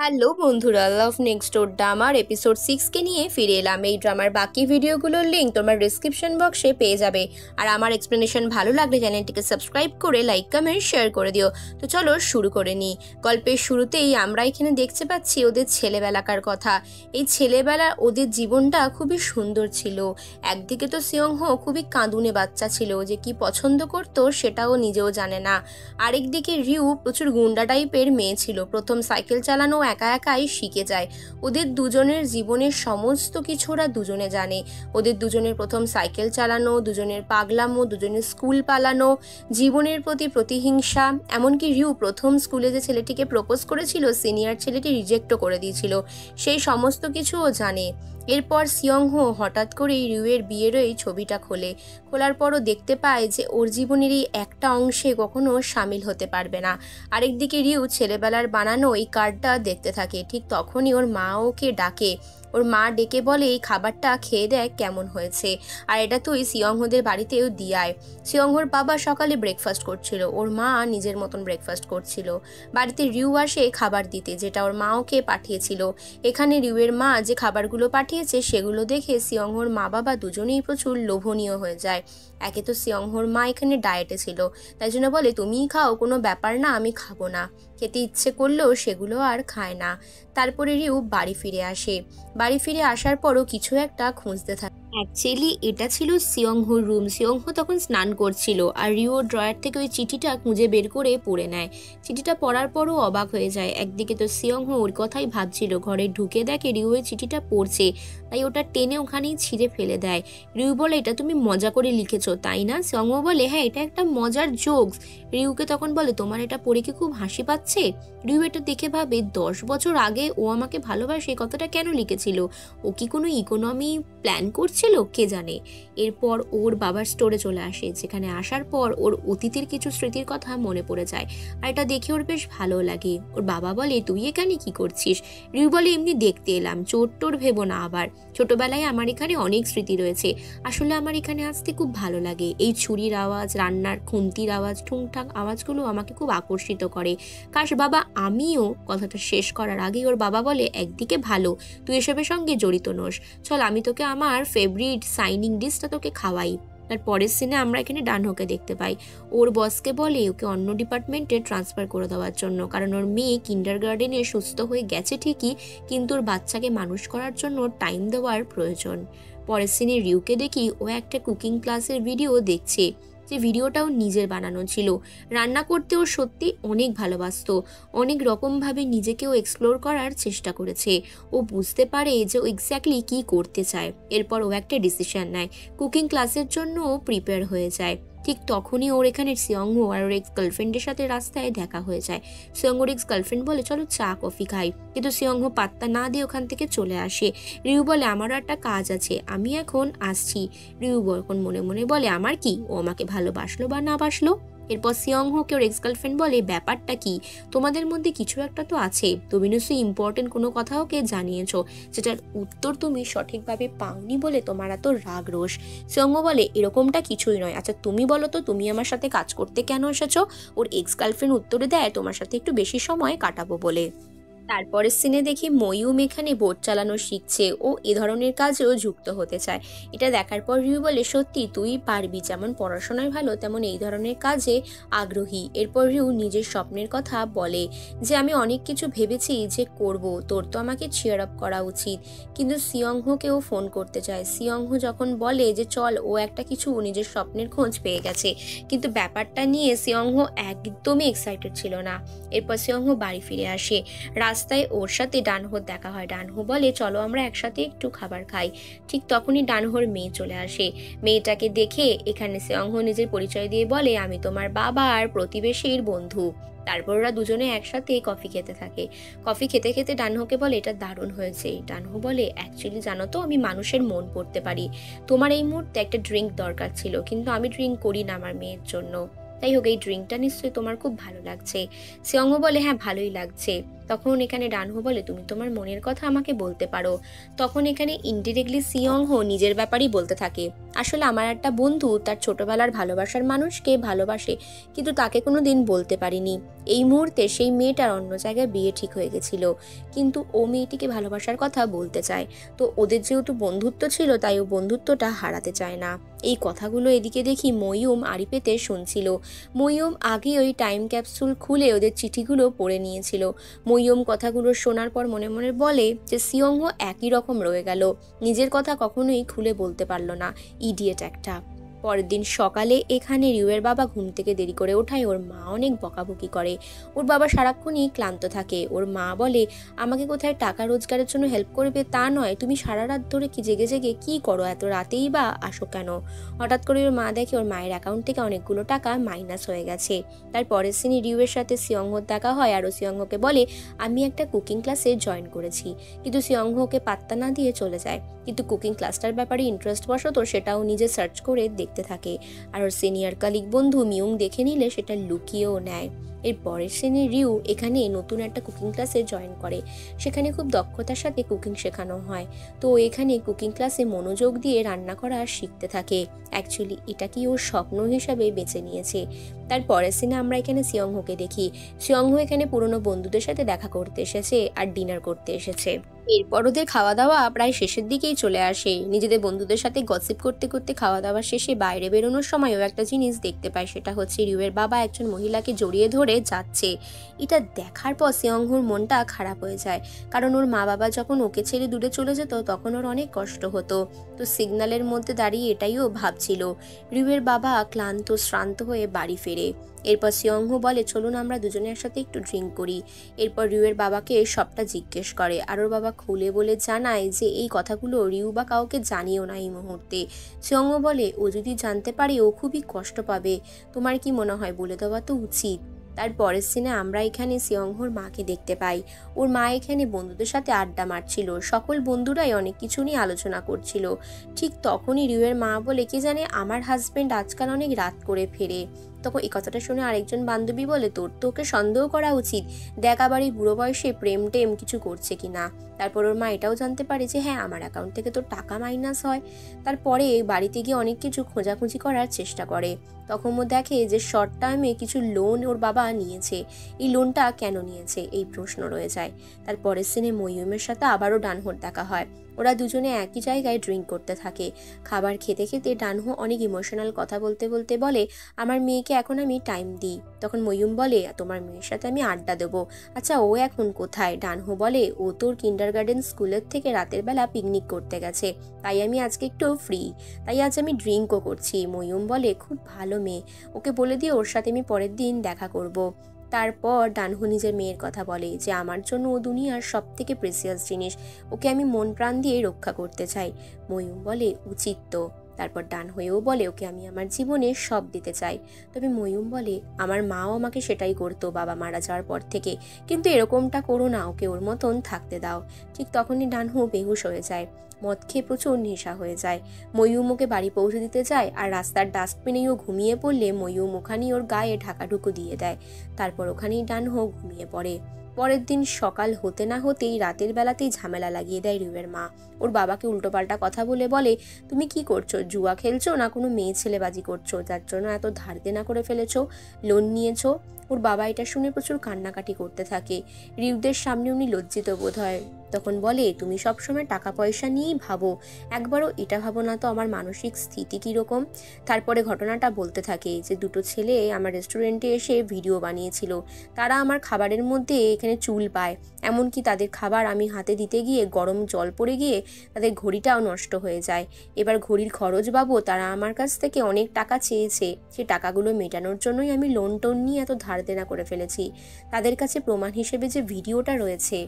Hello বন্ধুরা, লাভ next ডোর ড্রামার episode 6কে নিয়ে ফিরে এলাম। এই ড্রামার বাকি ভিডিওগুলোর লিঙ্ক তোমার ডিসক্রিপশন বক্সে পেয়ে যাবে। আর আমার এক্সপ্লেনেশন ভালো লাগলে চ্যানেলটিকে সাবস্ক্রাইব করে লাইক কমেন্ট শেয়ার করে দিও। তো চলো শুরু করে নিই। গল্পের শুরুতেই আমরা এখানে দেখতে পাচ্ছি ওদের ছেলেবেলাকার কথা। এই ছেলেবেলা ওদের জীবনটা খুবই সুন্দর ছিল। একদিকে তো সিয়ংহ খুবই কাঁদুনে বাচ্চা ছিল, যে কি পছন্দ করতো সেটাও নিজেও জানে না। আরেকদিকে রিউ প্রচুর গুন্ডা টাইপের মেয়ে ছিল। প্রথম সাইকেল চালানো একা একাই শিখে যায়। ওদের দুজনের জীবনের সমস্ত কিছু ওরা দুজনে জানে। ওদের দুজনের প্রথম সাইকেল চালানো, দুজনের পাগলামো, দুজনের স্কুল পালানো, জীবনের প্রতি প্রতিহিংসা, এমনকি রিউ প্রথম স্কুলে যে ছেলেটিকে প্রপোজ করেছিল সিনিয়র ছেলেটি রিজেক্টও করে দিয়েছিল, সেই সমস্ত কিছু ও জানে। এরপর সিয়ংহ হঠাৎ করেই রিউয়ের বিয়ের এই ছবিটা খোলার পরও দেখতে পায় যে ওর জীবনের এই একটা অংশে কখনো সামিল হতে পারবে না। আরেকদিকে রিউ ছেলেবেলার বানানো এই কার্ডটা দেখতে থাকে। ঠিক তখনই ওর মা ওকে ডাকে। ওর মা ডেকে বলে এই খাবারটা খেয়ে দেখ কেমন হয়েছে, আর এটা তুই সিয়ংহদের বাড়িতেও দিয়ায়। সিয়ংহর বাবা সকালে ব্রেকফাস্ট করছিল, ওর মা নিজের মতন ব্রেকফাস্ট করছিল। বাড়িতে রিউ আসে খাবার দিতে, যেটা ওর মা ওকে পাঠিয়েছিল। এখানে রিউয়ের মা যে খাবারগুলো পাঠিয়েছে সেগুলো দেখে সিয়ংহর মা বাবা দুজনেই প্রচুর লোভনীয় হয়ে যায়। একে তো সিয়ংহর মা এখানে ডায়েটে ছিল, তাই জন্য বলে তুমিই খাও, কোনো ব্যাপার না, আমি খাবো না। খেতে ইচ্ছে করলেও সেগুলো আর খায় না। তারপরে রিউ বাড়ি ফিরে আসে। বাড়ি ফিরে আসার পরও কিছু একটা খুঁজতে থাকে। অ্যাকচুয়ালি এটা ছিল সিয়ংহোর রুম। সিয়ংহ তখন স্নান করছিল, আর রিউ ড্রয়ার থেকে ওই চিঠিটা খুঁজে বের করে পড়ে নেয়। চিঠিটা পড়ার পরও অবাক হয়ে যায়। একদিকে তো সিয়ংহ ওর কথাই ভাবছিল, ঘরে ঢুকে দেখে রিউ ওই চিঠিটা পড়ছে, তাই ওটা টেনে ওখানেই ছিঁড়ে ফেলে দেয়। রিউ বলে এটা তুমি মজা করে লিখেছো তাই না? সিয়ংহ বলে হ্যাঁ, এটা একটা মজার জোকস। রিউকে তখন বলে তোমার এটা পড়ে কি খুব হাসি পাচ্ছে? রিউ এটা দেখে ভাবে 10 বছর আগে ও আমাকে ভালোবাসে কথাটা কেন লিখেছিল? ও কি কোনো ইকোনমি প্ল্যান করছিল, কে জানে। এরপর ওর বাবার স্টোরে চলে আসে, যেখানে আসার পর ওর অতীতের কিছু স্মৃতির কথা মনে পড়ে যায়। আর এটা দেখে ওর বেশ ভালো লাগে। ওর বাবা বলে তুই এখানে কি করছিস? রিউ বলে এমনি দেখতে এলাম, চোর টোর ভেবো না আবার। ছোটবেলায় আমার এখানে অনেক স্মৃতি রয়েছে, আসলে আমার এখানে আসতে খুব ভালো লাগে। এই ছুরির আওয়াজ, রান্নার খুন্তির আওয়াজ, ঠুংঠাক আওয়াজগুলো আমাকে খুব আকর্ষিত করে। কাশ বাবা আমিও। কথাটা শেষ করার আগেই ওর বাবা বলে একদিকে ভালো তুই এসবের সঙ্গে জড়িত নোস, চল আমি তোকে আমার ফেভারিট সাইনিং ডিশটা তোকে খাওয়াই। তার পরের সিনে আমরা এখানে ডানহোকে দেখতে পাই। ওর বসকে বলে ওকে অন্য ডিপার্টমেন্টে ট্রান্সফার করে দেওয়ার জন্য, কারণ ওর মেয়ে কিন্ডারগার্ডেনে সুস্থ হয়ে গেছে ঠিকই, কিন্তু ওর বাচ্চাকে মানুষ করার জন্য টাইম দেওয়ার প্রয়োজন। পরের সিনে রিউকে দেখি ও একটা কুকিং ক্লাসের ভিডিও দেখছে, যে ভিডিওটাও নিজের বানানো ছিল। রান্না করতেও সত্যি অনেক ভালোবাসতো, অনেক রকমভাবে নিজেকেও এক্সপ্লোর করার চেষ্টা করেছে। ও বুঝতে পারে যে ও এক্স্যাক্টলি কী করতে চায়। এরপর ও একটা ডিসিশন নেয়, কুকিং ক্লাসের জন্য ও প্রিপেয়ার হয়ে যায়। ঠিক তখনই ওর এখানে সিয়ংহ আর ওর এক্স গার্লফ্রেন্ডের সাথে রাস্তায় দেখা হয়ে যায়। সিয়ংহর এক্স গার্লফ্রেন্ড বলে চলো চা কফি খাই, কিন্তু সিয়ংহ পাত্তা না দিয়ে ওখান থেকে চলে আসে। রিউ বলে আমারও একটা কাজ আছে, আমি এখন আসছি। রিউ এখন মনে মনে বলে আমার কি, ও আমাকে ভালোবাসলো বা না বাসলো। এরপর সিয়ংহকে ওর এক্স গার্লফ্রেন্ড বলে ব্যাপারটা কি, তোমাদের মধ্যে কিছু একটা তো আছে, তুমি নিশ্চয়ই ইম্পর্টেন্ট কোনো কথা ওকে জানিয়েছো, যেটার উত্তর তুমি সঠিকভাবে পাওনি বলে তোমার এত রাগ রোষ। সিয়ংহ বলে এরকমটা কিছুই নয়, আচ্ছা তুমি বলো তো তুমি আমার সাথে কাজ করতে কেন এসেছো? ওর এক্স গার্লফ্রেন্ড উত্তরে দেয় তোমার সাথে একটু বেশি সময় কাটাবো বলে। তারপরের সিনে দেখি ময়ূম এখানে বোট চালানো শিখছে, ও এ ধরনের কাজেও যুক্ত হতে চায়। এটা দেখার পর রিউ বলে সত্যি তুই পারবি, যেমন পড়াশোনায় ভালো তেমন এই ধরনের কাজে আগ্রহী। এরপর রিউ নিজের স্বপ্নের কথা বলে, যে আমি অনেক কিছু ভেবেছি যে করব, তোর তো আমাকে চিয়ার আপ করা উচিত। কিন্তু সিয়ংহকেও ফোন করতে চায়। সিয়ংহ যখন বলে যে চল, ও একটা কিছু নিজের স্বপ্নের খোঁজ পেয়ে গেছে, কিন্তু ব্যাপারটা নিয়ে সিয়ংহ একদমই এক্সাইটেড ছিল না। এরপর সিয়ংহ বাড়ি ফিরে আসে। রাস্তায় ওর সাথে ডানহোর দেখা হয়। ডানহো বলে চলো আমরা একসাথে একটু খাবার খাই। ঠিক তখনই ডানহোর মেয়ে চলে আসে। মেয়েটাকে দেখে এখানে সিয়ংহ নিজের পরিচয় দিয়ে বলে আমি তোমার বাবা আর প্রতিবেশীর বন্ধু। তারপর ওরা দুজনে একসাথে কফি খেতে থাকে। কফি খেতে খেতে ডানহোকে বলে এটা দারুণ হয়েছে। ডানহো বলে অ্যাকচুয়ালি জানো তো আমি মানুষের মন পড়তে পারি, তোমার এই মুহূর্তে একটা ড্রিঙ্ক দরকার ছিল, কিন্তু আমি ড্রিঙ্ক করি না আমার মেয়ের জন্য। তাই হোক এই ড্রিঙ্কটা নিশ্চয়ই তোমার খুব ভালো লাগছে। সিয়ংহ বলে হ্যাঁ ভালোই লাগছে। তখন এখানে ডানহো বলে তুমি তোমার মনের কথা আমাকে বলতে পারো। তখন এখানে ইনডিরেক্টলি সিয়ংহো নিজের ব্যাপারই বলতে থাকে, আসলে আমার একটা বন্ধু তার ছোটবেলার ভালোবাসার মানুষকে ভালোবাসে, কিন্তু তাকে কোনো দিন বলতে পারিনি। এই মুহূর্তে সেই মেয়েটার অন্য জায়গায় বিয়ে ঠিক হয়ে গেছিল, কিন্তু ও মেয়েটিকে ভালোবাসার কথা বলতে চায়। তো ওদের যেহেতু বন্ধুত্ব ছিল তাই ও বন্ধুত্বটা হারাতে চায় না। এই কথাগুলো এদিকে দেখি মইয়ুম আড়ি পেতে শুনছিল। মইয়ুম আগে ওই টাইম ক্যাপসুল খুলে ওদের চিঠিগুলো পড়ে নিয়েছিল। মইয়ুম কথাগুলো শোনার পর মনে মনে বলে যে সিয়ংহো একই রকম রয়ে গেল, নিজের কথা কখনোই খুলে বলতে পারল না, ইডিয়েট একটা। পরের দিন সকালে এখানে রিউয়ের বাবা ঘুম থেকে দেরি করে ওঠায়, ওর মা অনেক বকাবকি করে। ওর বাবা সারাক্ষণই ক্লান্ত থাকে। ওর মা বলে আমাকে কোথায় টাকা রোজগারের জন্য হেল্প করবে তা নয়, তুমি সারা রাত ধরে কি জেগে জেগে কি করো, এত রাতেই বা আসো কেন। হঠাৎ করে ওর মা দেখে ওর মায়ের অ্যাকাউন্ট থেকে অনেকগুলো টাকা মাইনাস হয়ে গেছে। তারপরের সিনে রিউয়ের সাথে সিয়ংহোর দেখা হয় আর ও সিয়ংহোকে বলে আমি একটা কুকিং ক্লাসে জয়েন করেছি, কিন্তু সিয়ংহোকে পাত্তা না দিয়ে চলে যায়। কিন্তু কুকিং ক্লাসটার ব্যাপারে ইন্টারেস্ট বসত সেটাও নিজে সার্চ করে দেখতে থাকে, আর ওর সিনিয়র কালিগ বন্ধু মিউং দেখে নিলে সেটা লুকিয়েও নেয়। এর পরের সিনে রিউ এখানে নতুন একটা কুকিং ক্লাসে জয়েন করে, সেখানে খুব দক্ষতার সাথে কুকিং শেখানো হয়। তো এখানে কুকিং ক্লাসে মনোযোগ দিয়ে রান্না করা শিখতে থাকে। অ্যাকচুয়ালি এটা কি ওর স্বপ্ন হিসাবে বেছে নিয়েছে। তার পরের সিনে আমরা এখানে সিয়ংহোকে দেখি। সিয়ংহো এখানে পুরনো বন্ধুদের সাথে দেখা করতে এসেছে আর ডিনার করতে এসেছে। এরপর ওদের খাওয়া দাওয়া প্রায় শেষের দিকেই চলে আসে। নিজেদের বন্ধুদের সাথে গসিপ করতে করতে খাওয়া দাওয়া শেষে বাইরে বেরোনোর সময়ও একটা জিনিস দেখতে পায়, সেটা হচ্ছে রিউয়ের বাবা একজন মহিলাকে জড়িয়ে ধরে যাচ্ছে। এটা দেখার পর সিয়ংহোর মনটা খারাপ হয়ে যায়, কারণ ওর মা বাবা যখন ওকে ছেড়ে দূরে চলে যেত তখন ওর অনেক কষ্ট হতো। তো সিগন্যালের মধ্যে দাঁড়িয়ে এটাইও ভাবছিল। রিউয়ের বাবা ক্লান্ত শ্রান্ত হয়ে বাড়ি ফেরে। এরপর সিয়ংহো বলে চলুন আমরা দুজনে একসাথে একটু ড্রিঙ্ক করি। এরপর রিউয়ের বাবাকে সবটা জিজ্ঞেস করে, আর ওর বাবা খুলে বলে জানায় যে এই কথাগুলো রিউ বা কাউকে জানিও না এই মুহূর্তে। সিয়ংহো বলে ও যদি জানতে পারে ও খুবই কষ্ট পাবে, তোমার কি মনে হয় বলে দেওয়া তো উচিত। তার পরের সিনে আমরা এখানে সিয়ংহোর মাকে দেখতে পাই। ওর মা এখানে বন্ধুদের সাথে আড্ডা মারছিল, সকল বন্ধুরাই অনেক কিছু নিয়ে আলোচনা করছিল। ঠিক তখনই রিউয়ের মা বলে কি জানে আমার হাজবেন্ড আজকাল অনেক রাত করে ফেরে। তখন এই কথাটা শুনে আরেকজন বান্ধবী বলে তোর তো ওকে সন্দেহ করা উচিত, দেখ আবার এই বুড়ো বয়সে প্রেম টেম কিছু করছে কিনা। তারপর ওর মা এটাও জানতে পারে যে হ্যাঁ আমার অ্যাকাউন্ট থেকে তোর টাকা মাইনাস হয়। তারপরে বাড়িতে গিয়ে অনেক কিছু খোঁজাখুঁজি করার চেষ্টা করে। তখন ও দেখে যে শর্ট টাইমে কিছু লোন ওর বাবা নিয়েছে। এই লোনটা কেন নিয়েছে এই প্রশ্ন রয়ে যায়। তারপরের সিনে মইয়ুমের সাথে আবারও ডানহোর দেখা হয়। ওরা দুজনে একই জায়গায় ড্রিঙ্ক করতে থাকে। খাবার খেতে খেতে ডানহো অনেক ইমোশনাল কথা বলতে বলতে বলে আমার মেয়েকে এখন আমি টাইম দিই। তখন মইয়ুম বলে তোমার মেয়ের সাথে আমি আড্ডা দেবো, আচ্ছা ও এখন কোথায়। ডানহো বলে ও তোর কিন্ডারগার্টেন স্কুলের থেকে রাতের বেলা পিকনিক করতে গেছে, তাই আমি আজকে একটু ফ্রি, তাই আজ আমি ড্রিঙ্কও করছি। মইয়ুম বলে খুব ভালো মেয়ে, ওকে বলে দিয়ে ওর সাথে আমি পরের দিন দেখা করব। তারপর ডানহো নিজের মেয়ের কথা বলে যে আমার জন্য ও দুনিয়ার সব থেকে প্রেসিয়াস জিনিস, ওকে আমি মন প্রাণ দিয়ে রক্ষা করতে চাই। মইয়ুম বলে উচিত তো। তারপর ডানহোও বলে ওকে আমি আমার জীবনে সব দিতে চাই। তবে মইয়ুম বলে আমার মাও আমাকে সেটাই করতো বাবা মারা যাওয়ার পর থেকে, কিন্তু এরকমটা করো না, ওকে ওর মতন থাকতে দাও। ঠিক তখনই ডানহো বেহুশ হয়ে যায়, মদ খেয়ে প্রচুর নেশা হয়ে যায়। মইয়ুম ওকে বাড়ি পৌঁছে দিতে যায়, আর রাস্তার ডাস্টবিনেও ঘুমিয়ে পড়লে মইয়ুম ওখানেই ওর গায়ে ঢাকাঢুকু দিয়ে দেয়। তারপর ওখানেই ডানহো ঘুমিয়ে পড়ে। পরের দিন সকাল হতে না হতেই রাতের বেলাতেই ঝামেলা লাগিয়ে দেয় রিউয়ের মা। ওর বাবাকে উল্টোপাল্টা কথা বলে তুমি কি করছো, জুয়া খেলছো না কোনো মেয়ে ছেলেবাজি করছো যার জন্য এত ধার দেনা করে ফেলেছো, লোন নিয়েছো। ওর বাবা এটা শুনে প্রচুর কান্নাকাটি করতে থাকে। রিউদের সামনে উনি লজ্জিত বোধ হয়। তখন বলে তুমি সবসময় টাকা পয়সা নিয়েই ভাবো, একবারও এটা ভাবো না তো আমার মানসিক স্থিতি কীরকম। তারপরে ঘটনাটা বলতে থাকে যে দুটো ছেলে আমার রেস্টুরেন্টে এসে ভিডিও বানিয়েছিল, তারা আমার খাবারের মধ্যে এখানে চুল পায়, এমনকি তাদের খাবার আমি হাতে দিতে গিয়ে গরম জল পড়ে গিয়ে তাদের ঘড়িটাও নষ্ট হয়ে যায়। এবার ঘড়ির খরচ বাবু তারা আমার কাছ থেকে অনেক টাকা চেয়েছে, সে টাকাগুলো মেটানোর জন্যই আমি লোন টোন নিয়ে এত ধার দেনা করে ফেলেছি। তাদের কাছে প্রমাণ হিসেবে যে ভিডিওটা রয়েছে।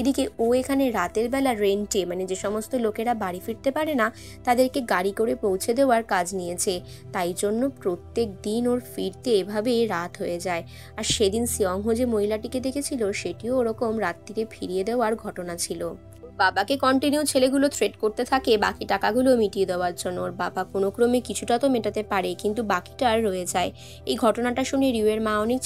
এদিকে ও এখানে রাতের বেলা রেন্টে মানে যে সমস্ত লোকেরা বাড়ি ফিরতে পারে না তাদেরকে গাড়ি করে পৌঁছে দেওয়ার কাজ নিয়েছে, তাই জন্য প্রত্যেক দিন ওর ফিরতে এভাবে রাত হয়ে যায়। আর সেদিন সিয়ংহো যে মহিলাটিকে দেখেছিল সেটিও ওরকম রাত্রিরে ফিরিয়ে দেওয়ার ঘটনা ছিল। বাবাকে কন্টিনিউ ছেলেগুলো থ্রেট করতে থাকে বাকি টাকাগুলো মিটিয়ে দেওয়ার জন্য। ওর বাবা কোনো ক্রমে কিছুটা তো মেটাতে পারে, কিন্তু বাকিটা আর রয়ে যায়। এই ঘটনাটা শুনে রিউয়ের মা অনেক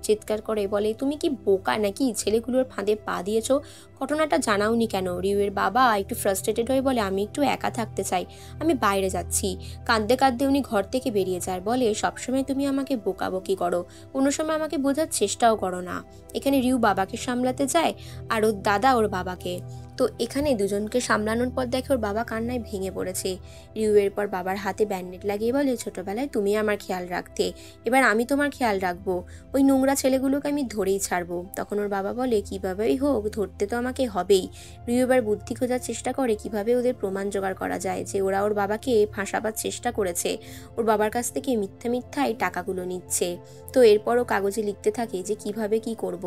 চিৎকার করে, বলে তুমি কি বোকা নাকি, ছেলেগুলোর ফাঁদে পা দিয়েছো, ঘটনাটা জানাওনি কেন? রিউয়ের বাবা একটু ফ্রাস্ট্রেটেড হয়ে বলে, আমি একটু একা থাকতে চাই, আমি বাইরে যাচ্ছি। কাঁদতে কাঁদতে উনি ঘর থেকে বেরিয়ে যায়। বলে, সবসময় তুমি আমাকে বোকাবকি করো, কোনো সময় আমাকে বোঝার চেষ্টাও করো না। এখানে রিউ বাবাকে সামলাতে যায় আর ওর দাদা ওর বাবাকে। তো এখানে দুজনকে সামলানোর পর দেখে ওর বাবা কান্নায় ভেঙে পড়েছে। রিউ এরপর বাবার হাতে ব্যান্ডেড লাগিয়ে বলে, ছোটবেলায় তুমি আমার খেয়াল রাখতে, এবার আমি তোমার খেয়াল রাখবো, ওই নোংরা ছেলেগুলোকে আমি ধরেই ছাড়বো। তখন ওর বাবা বলে, কিভাবেই হোক ধরতে তো আমাকে হবেই। রিউ এবার বুদ্ধি খোঁজার চেষ্টা করে কিভাবে ওদের প্রমাণ জোগাড় করা যায় যে ওরা ওর বাবাকে ফাঁসাবার চেষ্টা করেছে, ওর বাবার কাছ থেকে মিথ্যাই টাকাগুলো নিচ্ছে। তো এরপরও কাগজে লিখতে থাকে যে কিভাবে কি করব,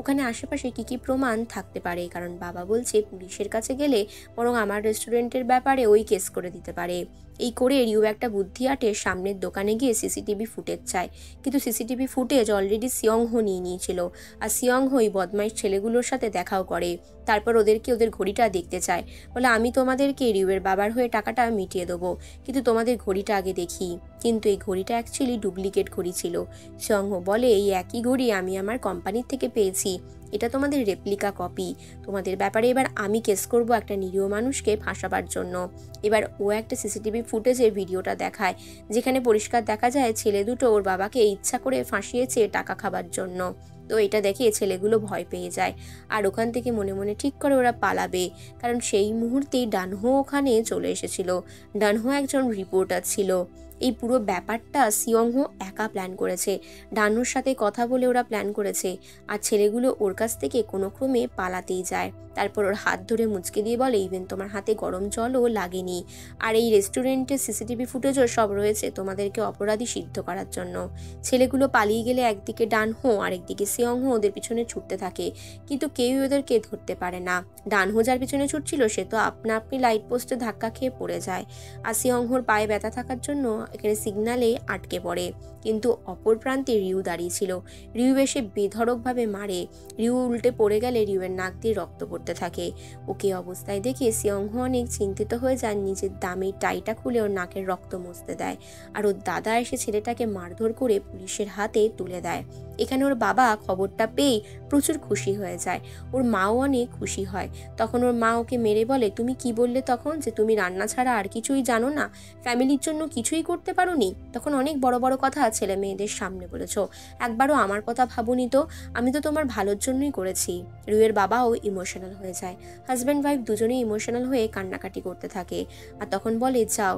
ওখানে আশেপাশে কি প্রমাণ থাকতে পারে, কারণ বাবা বলছে পুলিশের কাছে গেলে বরং আমার রেস্টুরেন্টের ব্যাপারে ওই কেস করে দিতে পারে। এই করে রিউ একটা বুদ্ধি আটে সামনের দোকানে গিয়ে সিসিটিভি ফুটেজ চায়, কিন্তু সিসিটিভি ফুটেজ অলরেডি সিয়ংহো নিয়ে নিয়েছিল। আর সিয়ংহোই বদমাইশ ছেলেগুলোর সাথে দেখাও করে। তারপর ওদেরকে ওদের ঘড়িটা দেখতে চায়, বলে আমি তোমাদেরকে রিউয়ের বাবার হয়ে টাকাটা মিটিয়ে দেবো, কিন্তু তোমাদের ঘড়িটা আগে দেখি। কিন্তু এই ঘড়িটা অ্যাকচুয়ালি ডুপ্লিকেট ঘড়ি ছিল। সিয়ংহো বলে, এই একই ঘড়ি আমি আমার কোম্পানির থেকে পেয়েছি, এটা তোমাদের রেপ্লিকা কপি, তোমাদের ব্যাপারে এবার আমি কেস করব একটা নিরীহ মানুষকে ফাঁসাবার জন্য। এবার ও একটা সিসিটিভি ফুটেজের ভিডিওটা দেখায়, যেখানে পরিষ্কার দেখা যায় ছেলে দুটো ওর বাবাকে ইচ্ছা করে ফাঁসিয়েছে টাকা খাবার জন্য। তো এটা দেখে ছেলেগুলো ভয় পেয়ে যায় আর ওখান থেকে মনে মনে ঠিক করে ওরা পালাবে, কারণ সেই মুহূর্তেই ডানহো ওখানে চলে এসেছিল। ডানহো একজন রিপোর্টার ছিল। এই পুরো ব্যাপারটা সিয়ংহো একা প্ল্যান করেছে, ডানহুর সাথে কথা বলে ওরা প্ল্যান করেছে। আর ছেলেগুলো ওর কাছ থেকে কোনো ক্রমে পালাতেই যায়। তারপর ওর হাত ধরে মুচকে দিয়ে বলে, ইভেন তোমার হাতে গরম জলও লাগেনি, আর এই রেস্টুরেন্টের সিসিটিভি ফুটেজও সব রয়েছে তোমাদেরকে অপরাধী সিদ্ধ করার জন্য। ছেলেগুলো পালিয়ে গেলে একদিকে ডানহো আর একদিকে সিয়ংহো ওদের পিছনে ছুটতে থাকে, কিন্তু কেউই ওদেরকে ধরতে পারে না। ডানহো যার পিছনে ছুটছিল সে তো আপনি লাইট পোস্টে ধাক্কা খেয়ে পড়ে যায়, আর সিয়ংহোর পায়ে ব্যথা থাকার জন্য এখানে সিগনালে আটকে পড়ে। কিন্তু অপর প্রান্তে রিউ দাঁড়িয়েছিল। রিউ এসে বেধড়কভাবে মারে। রিউ উল্টে পড়ে গেলে রিউয়ের নাক দিয়ে রক্ত পড়তে থাকে। ওকে অবস্থায় দেখে সিয়ংহো অনেক চিন্তিত হয়ে যায়, নিজের দামি টাইটা খুলে ওর নাকের রক্ত মুছতে দেয়। আর ওর দাদা এসে ছেলেটাকে মারধর করে পুলিশের হাতে তুলে দেয়। এখানে ওর বাবা খবরটা পেয়ে প্রচুর খুশি হয়ে যায়, ওর মাও অনেক খুশি হয়। তখন ওর মা ওকে মেরে বলে, তুমি কি বললে তখন, যে তুমি রান্না ছাড়া আর কিছুই জানো না, ফ্যামিলির জন্য কিছুই করতে পারোনি? তখন অনেক বড় বড় কথা ছেলে মেয়েদের সামনে বলেছো, একবারও আমার কথা ভাবুনি তো, আমি তো তোমার ভালোর জন্যই করেছি। রুয়ের বাবাও ইমোশনাল হয়ে যায়। হাজব্যান্ড ওয়াইফ দুজনেই ইমোশনাল হয়ে কান্নাকাটি করতে থাকে। আর তখন বলে, যাও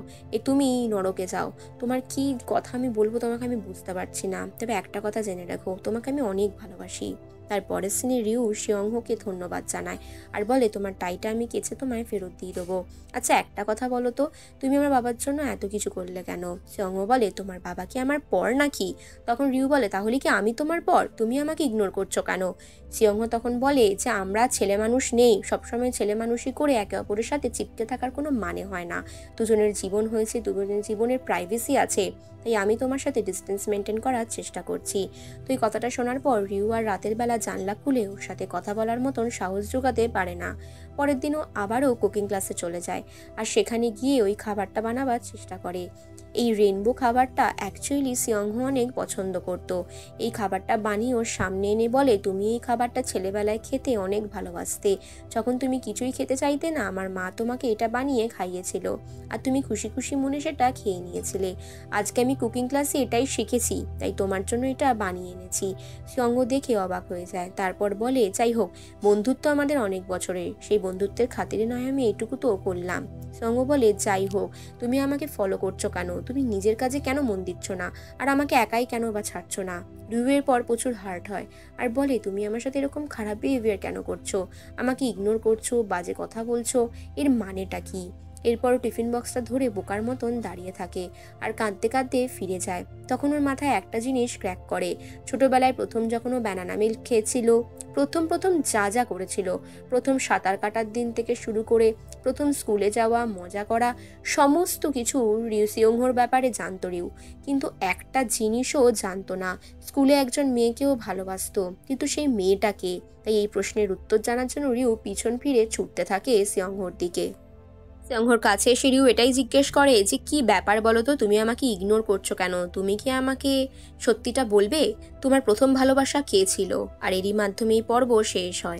তুমি নরকে যাও, তোমার কি কথা আমি বলবো তোমাকে আমি বুঝতে পারছি না, তবে একটা কথা জেনে রাখো, তোমাকে আমি অনেক ভালোবাসি। তারপরের সিনে রিউ সিয়ংহোকে ধন্যবাদ জানায় আর বলে, তোমার টাইটা আমি কেচে তোমায় ফেরত দিয়ে দেবো। আচ্ছা একটা কথা বলো তো, তুমি আমার বাবার জন্য এত কিছু করলে কেন? সিয়ংহো বলে, তোমার বাবা কি আমার পর নাকি? তখন রিউ বলে, তাহলে কি আমি তোমার পর? তুমি আমাকে ইগনোর করছো কেন? সিয়ংহো তখন বলে যে আমরা ছেলে মানুষ নেই, সবসময় ছেলে মানুষই করে একে অপরের সাথে চিপকে থাকার কোনো মানে হয় না। দুজনের জীবন হয়েছে, দুজনের জীবনের প্রাইভেসি আছে, তাই আমি তোমার সাথে ডিস্টেন্স মেনটেন করার চেষ্টা করছি। তো এই কথাটা শোনার পর রিউ আর রাতের বেলা জানলা খুলে ওর সাথে কথা বলার মতন সাহস জোগাতে পারে না। পরের দিনও আবারও কুকিং ক্লাসে চলে যায় আর সেখানে গিয়ে ওই খাবারটা বানাবার চেষ্টা করে। এই রেনবো খাবারটা অ্যাকচুয়ালি সিয়ংহো অনেক পছন্দ করতো। এই খাবারটা বানিয়ে ওর সামনে এনে বলে, তুমি এই খাবারটা ছেলেবেলায় খেতে অনেক ভালোবাসতে, যখন তুমি কিছুই খেতে চাইতে না আমার মা তোমাকে এটা বানিয়ে খাইয়েছিল আর তুমি খুশি খুশি মনে সেটা খেয়ে নিয়েছিলে। আজকে আমি কুকিং ক্লাসে এটাই শিখেছি, তাই তোমার জন্য এটা বানিয়ে এনেছি। সিয়ংহো দেখে অবাক হয়ে যায়। তারপর বলে, যাই হোক বন্ধুত্ব আমাদের অনেক বছরের, সেই বন্ধুত্বের খাতিরে নয় আমি এটুকু তো করলাম। সিয়ংহো বলে, যাই হোক তুমি আমাকে ফলো করছো কেন, তুমি নিজের কাজে কেন মন দিচ্ছ না, আর আমাকে একাই কেন বা ছাড়ছো না? রিউয়ের পর প্রচুর হার্ট হয় আর বলে, তুমি আমার সাথে এরকম খারাপ বিহেভিয়ার কেন করছো, আমাকে ইগনোর করছো, বাজে কথা বলছো, এর মানেটা কি? এরপরও টিফিন বক্সটা ধরে বোকার মতন দাঁড়িয়ে থাকে আর কাঁদতে কাঁদতে ফিরে যায়। তখন ওর মাথায় একটা জিনিস ক্র্যাক করে, ছোটবেলায় প্রথম যখন ও ব্যানানা মিল্ক খেয়েছিল, প্রথম যা করেছিল, প্রথম সাঁতার কাটার দিন থেকে শুরু করে প্রথম স্কুলে যাওয়া, মজা করা, সমস্ত কিছু সিয়ংহোর ব্যাপারে জানতো রিউ। কিন্তু একটা জিনিসও জানতো না, স্কুলে একজন মেয়েকেও ভালোবাসতো, কিন্তু সেই মেয়েটাকে। তাই এই প্রশ্নের উত্তর জানার জন্য রিউ পিছন ফিরে ছুটতে থাকে সিয়ংহোর দিকে। সিয়ংহোর কাছে এসে রিউ এটাই জিজ্ঞেস করে যে কি ব্যাপার বলো তো, তুমি আমাকে ইগনোর করছো কেন? তুমি কি আমাকে সত্যিটা বলবে? তোমার প্রথম ভালোবাসা কে ছিল? আর এরই মাধ্যমে এই পর্ব শেষ হয়।